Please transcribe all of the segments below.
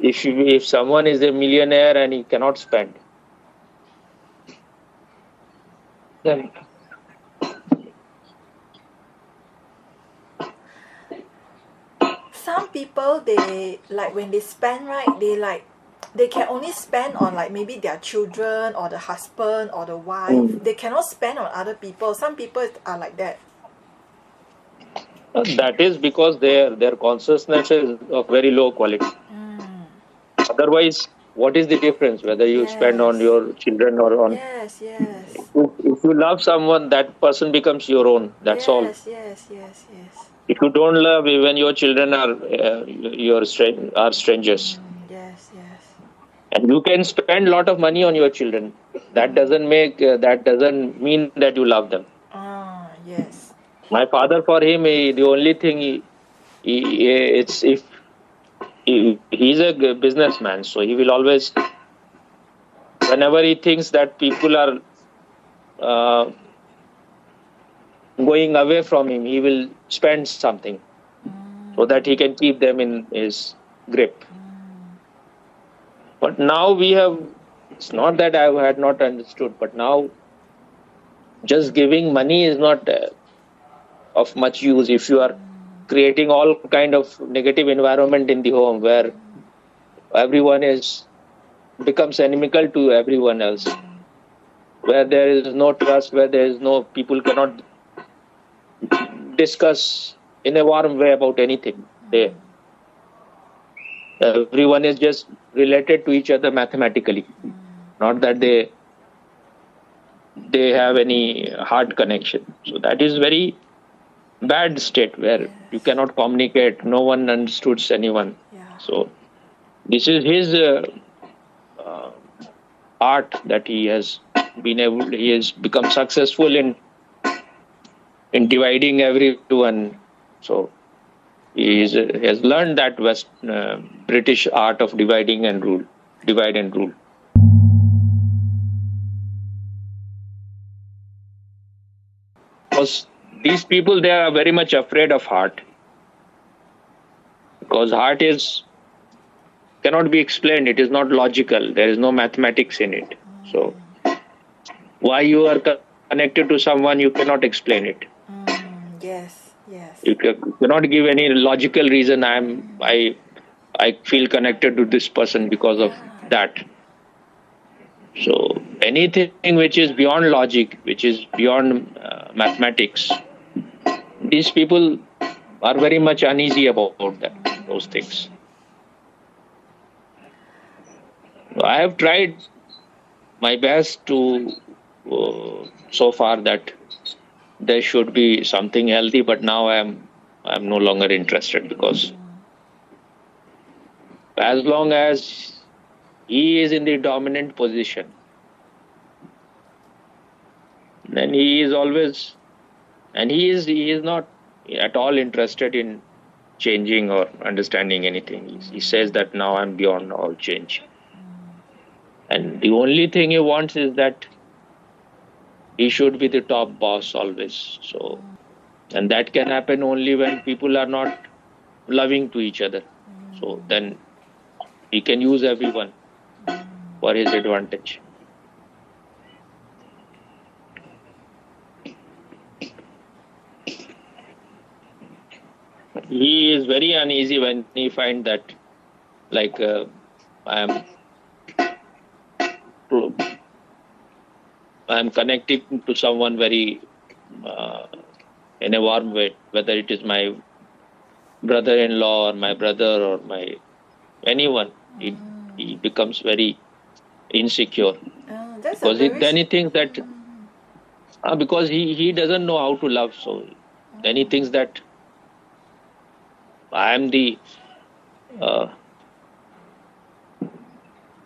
If someone is a millionaire and he cannot spend, then Some people, they like when they spend, right, they can only spend on like maybe their children or the husband or the wife. They cannot spend on other people. Some people are like that. that is because their consciousness is of very low quality. Otherwise, what is the difference whether you spend on Yes. your children or on? Yes, yes. If you love someone, that person becomes your own. That's all. Yes, yes, yes, yes. If you don't love, even your children are are strangers. Yes, yes. And you can spend a lot of money on your children. That doesn't mean that you love them. Ah, yes. My father, for him, the only thing it's if he's a businessman, so he will always, whenever he thinks that people are uh, going away from him, he will spend something so that he can keep them in his grip. But now it's not that I had not understood, but now just giving money is not of much use if you are creating all kind of negative environment in the home where everyone becomes inimical to everyone else, where there is no trust, where there is no, people cannot discuss in a warm way about anything. Everyone is just related to each other mathematically, not that they have any heart connection. So that is very bad state where you cannot communicate, no one understands anyone. So this is his art that he has become successful in dividing everyone. So he has learned that British art of divide and rule. Because these people, they are very much afraid of heart, because heart cannot be explained. It is not logical. There is no mathematics in it. So why you are connected to someone, you cannot explain it. Yes, yes. You cannot give any logical reason. I feel connected to this person because of that. So anything which is beyond logic, which is beyond mathematics, these people are very much uneasy about those things. I have tried my best to so far that there should be something healthy, but now I'm no longer interested, because as long as he is in the dominant position, then he is always, and he is not at all interested in changing or understanding anything. He says that now I'm beyond all change, and the only thing he wants is that he should be the top boss always. So, and that can happen only when people are not loving to each other. So then he can use everyone for his advantage. He is very uneasy when he finds that, like, I'm connecting to someone very in a warm way, whether it is my brother-in-law or my brother or my anyone. He becomes very insecure, because then he thinks that because he doesn't know how to love, so then he thinks that I am the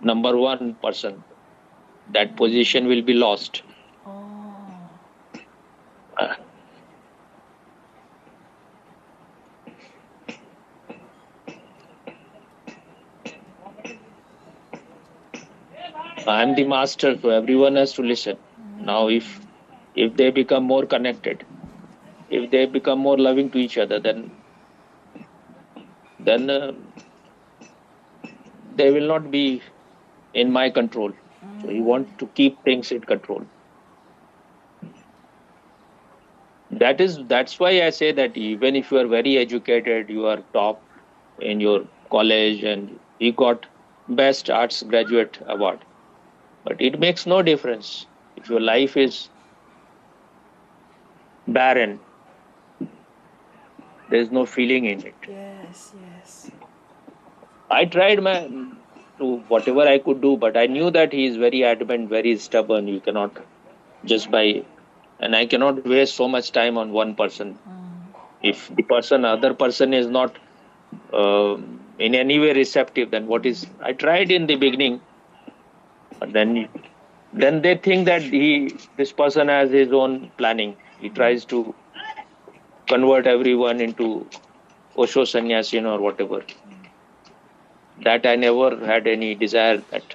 number one person. That position will be lost. I am the master, so everyone has to listen. Now, if they become more connected, if they become more loving to each other, then they will not be in my control. So you want to keep things in control. That's why I say that even if you are very educated, you are top in your college and you got best arts graduate award, but it makes no difference if your life is barren. There's no feeling in it. Yes, yes. I tried to whatever I could do, but I knew that he is very adamant, very stubborn. You cannot just by, and I cannot waste so much time on one person. If the other person is not in any way receptive, then what is? I tried in the beginning, but then they think that this person has his own planning. He tries to convert everyone into Osho sannyasin or whatever. That I never had any desire that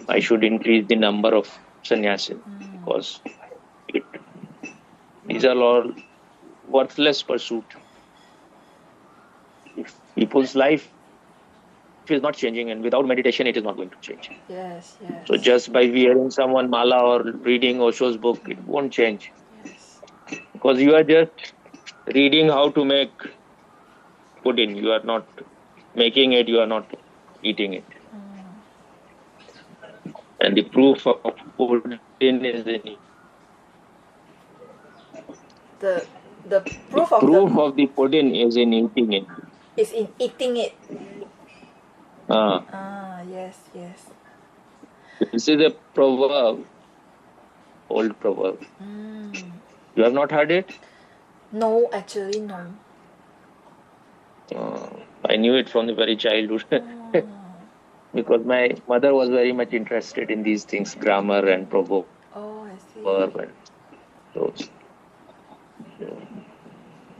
I should increase the number of sannyasin, because these are all worthless pursuit. If people's life is not changing, and without meditation it is not going to change. Yes, yes. So just by hearing someone mala or reading Osho's book, it won't change. Yes. Because you are just reading how to make pudding. You are not making it, you are not eating it. And the proof of pudding is in The proof of the pudding is in eating it. is in eating it. Yes, yes. This is a proverb, old proverb. You have not heard it? No, actually no. I knew it from the very childhood. Because my mother was very much interested in these things, grammar and proverb. Oh, I see. And those.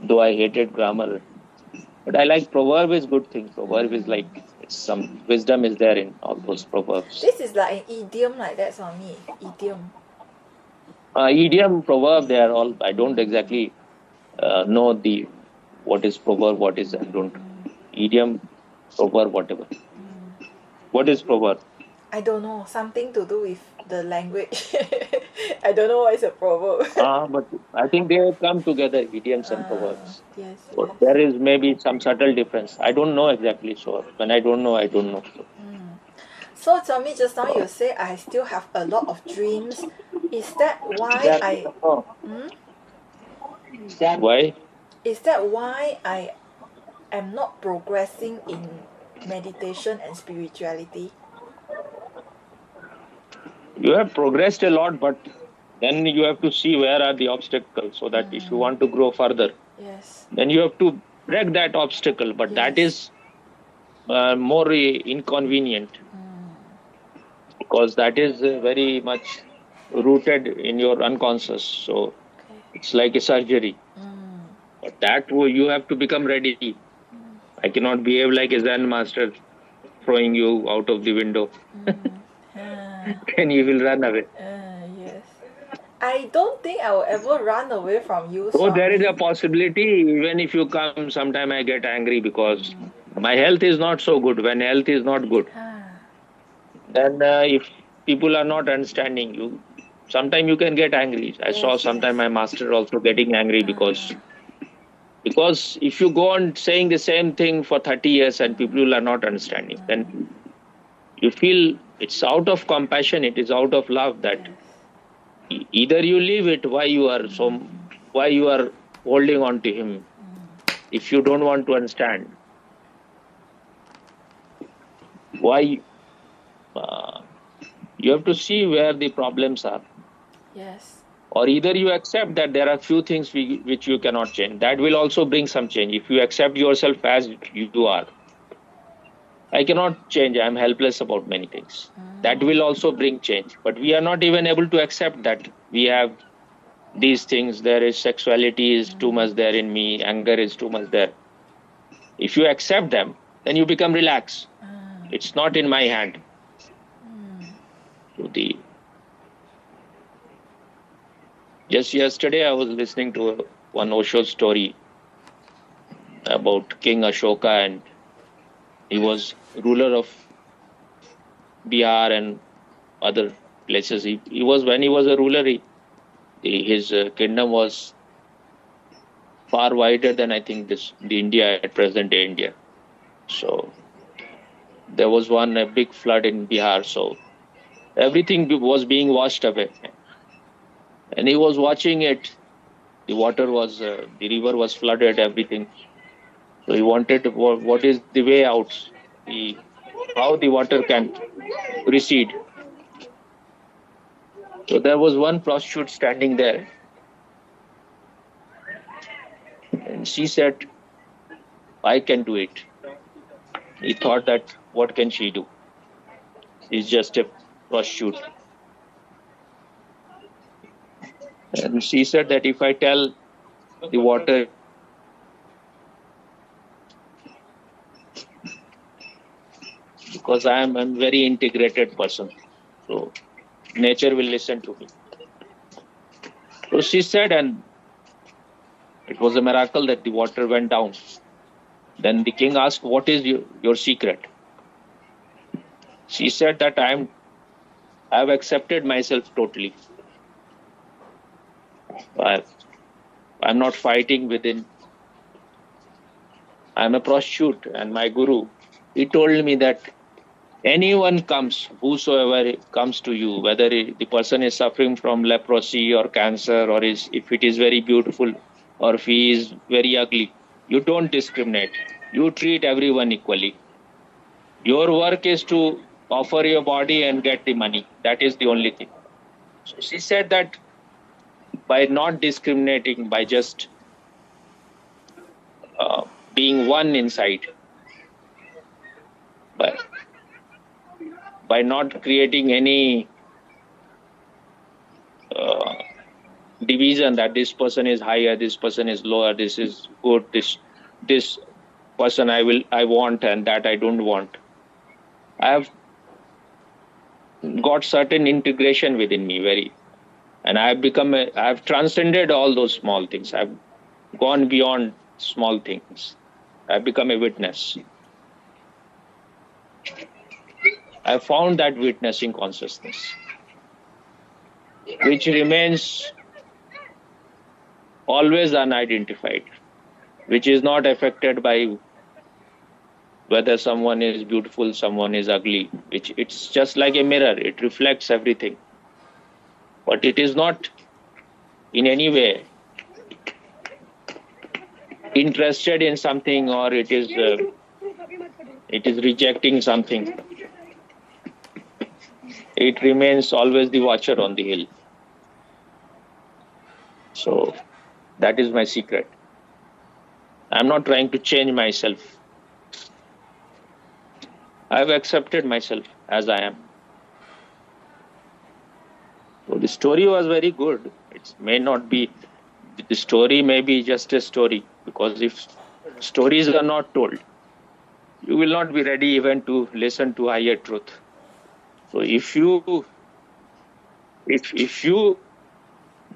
Though I hated grammar, but I like proverb is good thing. Proverb is like some wisdom is there in all those proverbs. This is like an idiom like that for me. Idiom. Idiom, proverb, they are all. I don't exactly know what is proverb, what is I don't. Idiom, proverb, whatever. What is proverb? I don't know. Something to do with the language. I don't know what is a proverb. But I think they come together, idioms and proverbs. Yes, So yes. there is maybe some subtle difference. I don't know exactly. So when I don't know, I don't know. So tell me, just now you say I still have a lot of dreams. Is that why Why? Is that why I am not progressing in meditation and spirituality? You have progressed a lot, but then you have to see where are the obstacles, so that if you want to grow further, Yes. then you have to break that obstacle. But that is more inconvenient, because that is very much rooted in your unconscious. So it's like a surgery. But that you have to become ready. I cannot behave like a Zen master throwing you out of the window. Then you will run away. Yes. I don't think I will ever run away from you. So there is Swami. a possibility, even if you come, sometime I get angry because my health is not so good. When health is not good, then if people are not understanding you, sometime you can get angry. I saw sometime my master also getting angry because if you go on saying the same thing for 30 years and people are not understanding, then you feel it's out of compassion, it is out of love that either you leave it, why you are holding on to him if you don't want to understand. Why? You have to see where the problems are. Yes. Or either you accept that there are few things which you cannot change. That will also bring some change. If you accept yourself as you are, I cannot change. I am helpless about many things. That will also bring change. But we are not even able to accept that we have these things. There is sexuality is too much there in me. Anger is too much there. If you accept them, then you become relaxed. It's not in my hand. Just yesterday, I was listening to one Osho story about King Ashoka and He was ruler of Bihar and other places. He was, when he was a ruler, his kingdom was far wider than I think the India at present day India. So there was a big flood in Bihar. So everything was being washed away, and he was watching it. The water was, the river was flooded, everything. So he wanted what is the way out, how the water can recede. So there was one prostitute standing there, and she said, I can do it. He thought that, what can she do? She's just a prostitute. And she said that if I tell the water, because I'm a very integrated person, so nature will listen to me. So she said, and it was a miracle that the water went down. Then the king asked, what is your secret? She said that I have accepted myself totally. I'm not fighting within. I'm a prostitute, and my guru, he told me that anyone comes, whosoever comes to you, whether the person is suffering from leprosy or cancer, or if it is very beautiful, or if he is very ugly, you don't discriminate. You treat everyone equally. Your work is to offer your body and get the money. That is the only thing. So she said that by not discriminating, by just being one inside, by not creating any division that this person is higher, this person is lower, this is good, this person I want and that I don't want. I have got certain integration within me, and I have transcended all those small things. I've gone beyond small things. I've become a witness. I found that witnessing consciousness, which remains always unidentified, which is not affected by whether someone is beautiful, someone is ugly. It's just like a mirror. It reflects everything. But it is not in any way interested in something, or it is rejecting something. It remains always the watcher on the hill. So that is my secret. I'm not trying to change myself. I've accepted myself as I am. So the story was very good. The story may be just a story, because if stories are not told, you will not be ready even to listen to higher truth. So if you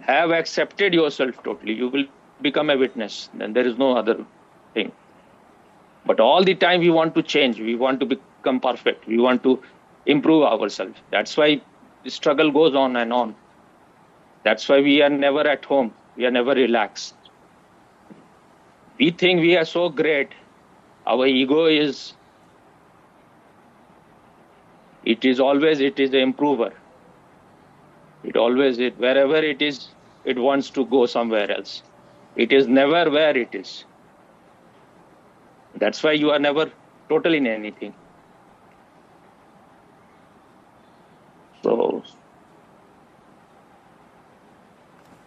have accepted yourself totally, you will become a witness. Then there is no other thing. But all the time we want to change, we want to become perfect, we want to improve ourselves. That's why the struggle goes on and on. That's why we are never at home, we are never relaxed. We think we are so great. Our ego is an improver. Wherever it is, it wants to go somewhere else. It is never where it is. That's why you are never total in anything. So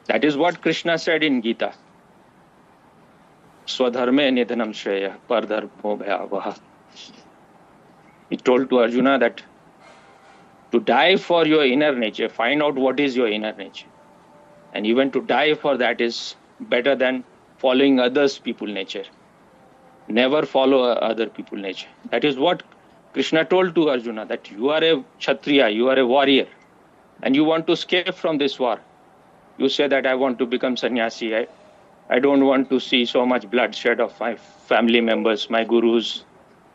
that is what Krishna said in Gita. Swadharme nidhanam shreya pardharmo bhayavaha. He told to Arjuna that to die for your inner nature, find out what is your inner nature. And even to die for that is better than following others' people's nature. Never follow other people's nature. That is what Krishna told to Arjuna, that you are a Kshatriya, you are a warrior, and you want to escape from this war. You say that I want to become sannyasi. I don't want to see so much bloodshed of my family members, my gurus,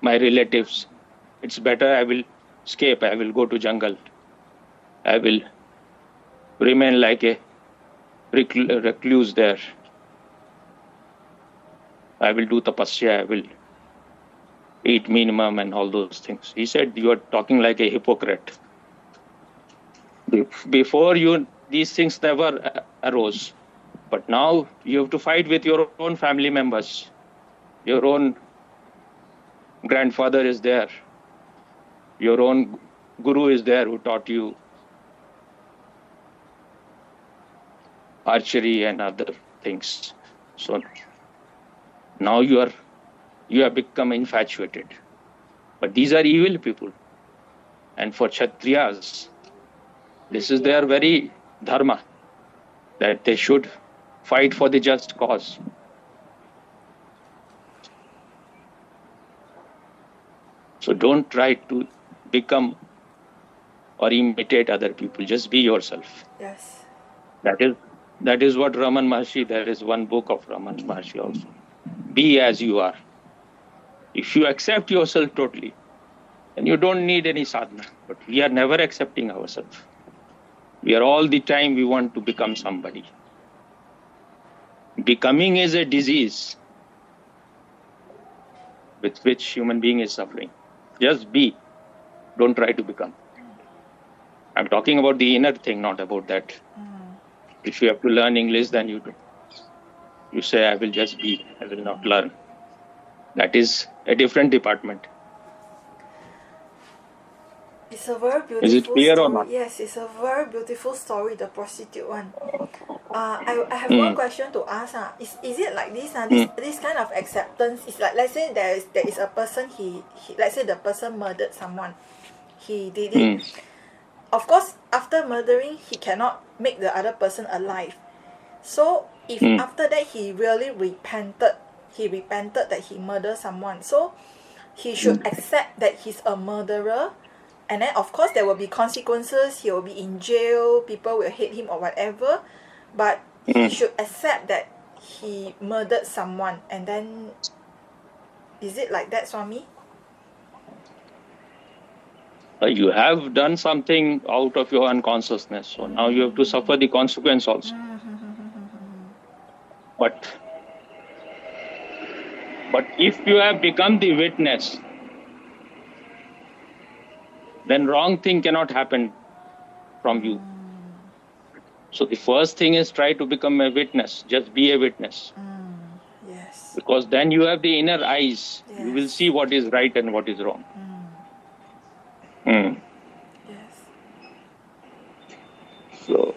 my relatives. It's better I will escape. I will go to jungle. I will remain like a recluse there. I will do tapasya. I will eat minimum and all those things. He said, you are talking like a hypocrite. Before you, these things never arose. But now you have to fight with your own family members. Your own grandfather is there. Your own guru is there who taught you archery and other things. So now you have become infatuated. But these are evil people. And for Kshatriyas, this is their very dharma, that they should fight for the just cause. So don't try to become or imitate other people. Just be yourself. Yes. That is what Raman Maharshi, there is one book of Raman Maharshi also. Be as you are. If you accept yourself totally, then you don't need any sadhana. But we are never accepting ourselves. We are all the time we want to become somebody. Becoming is a disease with which human being is suffering. Just be. Don't try to become. I'm talking about the inner thing, not about that. If you have to learn English, then you do. You say, I will just be. I will not learn. That is a different department. It's a very beautiful Is it clear story. or not? Yes, it's a very beautiful story, the prostitute one. I have one question to ask. Is it like this? This kind of acceptance is like, let's say there is a person, he let's say the person murdered someone. He did it. Of course, after murdering, he cannot make the other person alive. So if after that he really repented that he murdered someone, so he should accept that he's a murderer, and then of course there will be consequences. He will be in jail, people will hate him or whatever, but he should accept that he murdered someone. And then is it like that, Swami? You have done something out of your unconsciousness, so now you have to suffer the consequence also. But if you have become the witness, then wrong thing cannot happen from you. So the first thing is try to become a witness. Just be a witness. Yes. Because then you have the inner eyes. Yes. You will see what is right and what is wrong. Yes. So